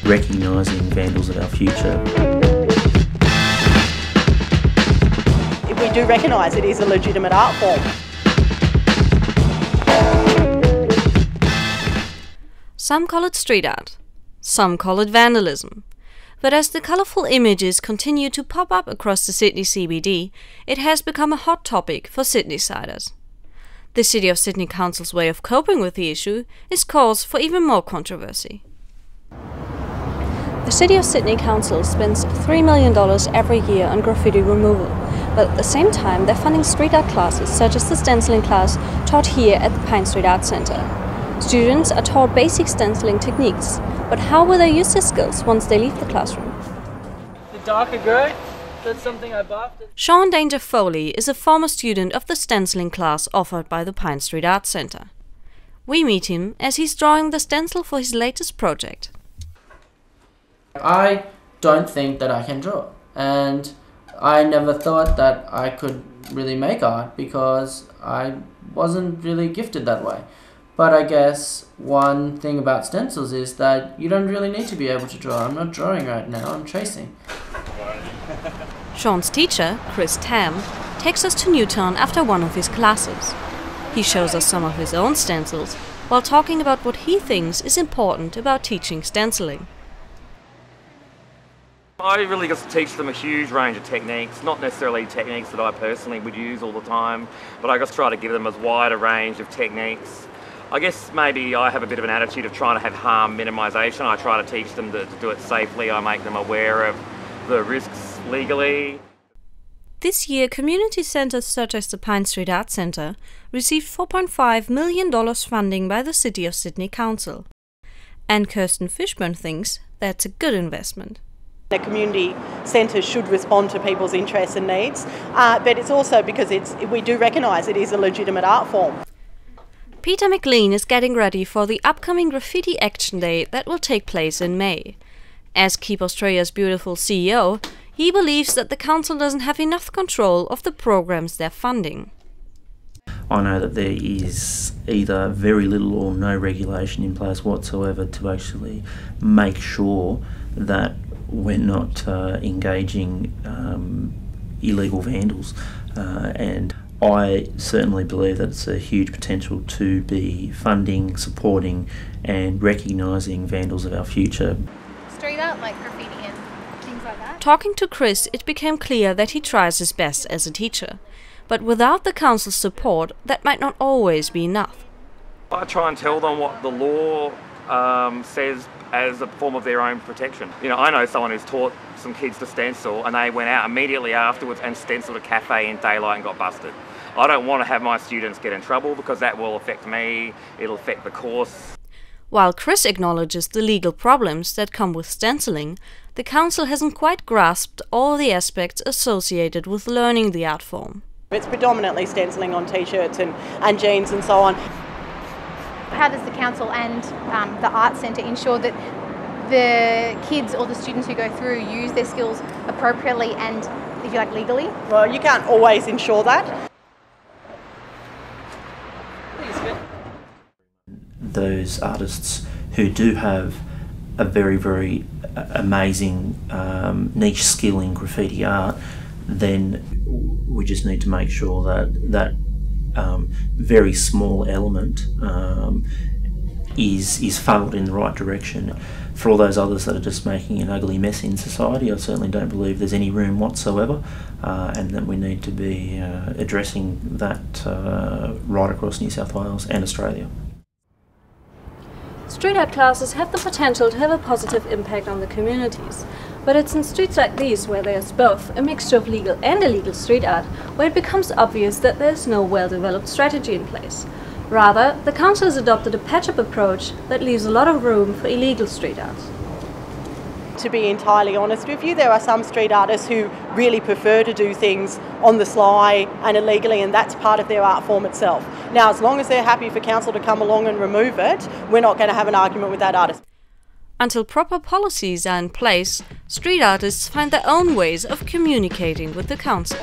recognising vandals of our future. We do recognise it is a legitimate art form. Some call it street art, some call it vandalism. But as the colourful images continue to pop up across the Sydney CBD, it has become a hot topic for Sydneysiders. The City of Sydney Council's way of coping with the issue is cause for even more controversy. The City of Sydney Council spends $3 million every year on graffiti removal, but at the same time they're funding street art classes such as the stenciling class taught here at the Pine Street Art Centre. Students are taught basic stenciling techniques, but how will they use their skills once they leave the classroom? The darker grey, that's something I buffed. Sean Danger Foley is a former student of the stenciling class offered by the Pine Street Art Centre. We meet him as he's drawing the stencil for his latest project. I don't think that I can draw, and I never thought that I could really make art because I wasn't really gifted that way. But I guess one thing about stencils is that you don't really need to be able to draw. I'm not drawing right now, I'm tracing. Sean's teacher, Chris Tam, takes us to Newtown after one of his classes. He shows us some of his own stencils while talking about what he thinks is important about teaching stenciling. I really just teach them a huge range of techniques, not necessarily techniques that I personally would use all the time, but I just try to give them as wide a range of techniques. I guess maybe I have a bit of an attitude of trying to have harm minimisation. I try to teach them to do it safely. I make them aware of the risks legally. This year, community centres such as the Pine Street Art Centre received $4.5 million funding by the City of Sydney Council. And Kirsten Fishburn thinks that's a good investment. The community centres should respond to people's interests and needs, but it's also because we do recognise it is a legitimate art form. Peter McLean is getting ready for the upcoming Graffiti Action Day that will take place in May. As Keep Australia's Beautiful CEO, he believes that the council doesn't have enough control of the programs they're funding. I know that there is either very little or no regulation in place whatsoever to actually make sure that we're not engaging illegal vandals, and I certainly believe that it's a huge potential to be funding, supporting and recognising vandals of our future. Street art like graffiti and things like that. Talking to Chris, it became clear that he tries his best as a teacher, but without the council's support that might not always be enough. I try and tell them what the law says as a form of their own protection. You know, I know someone who's taught some kids to stencil and they went out immediately afterwards and stenciled a cafe in daylight and got busted. I don't want to have my students get in trouble because that will affect me, it'll affect the course. While Chris acknowledges the legal problems that come with stenciling, the council hasn't quite grasped all the aspects associated with learning the art form. It's predominantly stenciling on t-shirts and jeans and so on. How does the council and the art centre ensure that the kids or the students who go through use their skills appropriately and, if you like, legally? Well, you can't always ensure that. Those artists who do have a very, very amazing niche skill in graffiti art, then we just need to make sure that that very small element is funneled in the right direction. For all those others that are just making an ugly mess in society, I certainly don't believe there's any room whatsoever, and that we need to be addressing that right across New South Wales and Australia. Street art classes have the potential to have a positive impact on the communities, but it's in streets like these where there's both a mixture of legal and illegal street art where it becomes obvious that there's no well-developed strategy in place. Rather, the council has adopted a patch-up approach that leaves a lot of room for illegal street art. To be entirely honest with you, there are some street artists who really prefer to do things on the sly and illegally, and that's part of their art form itself. Now, as long as they're happy for council to come along and remove it, we're not going to have an argument with that artist. Until proper policies are in place, street artists find their own ways of communicating with the council.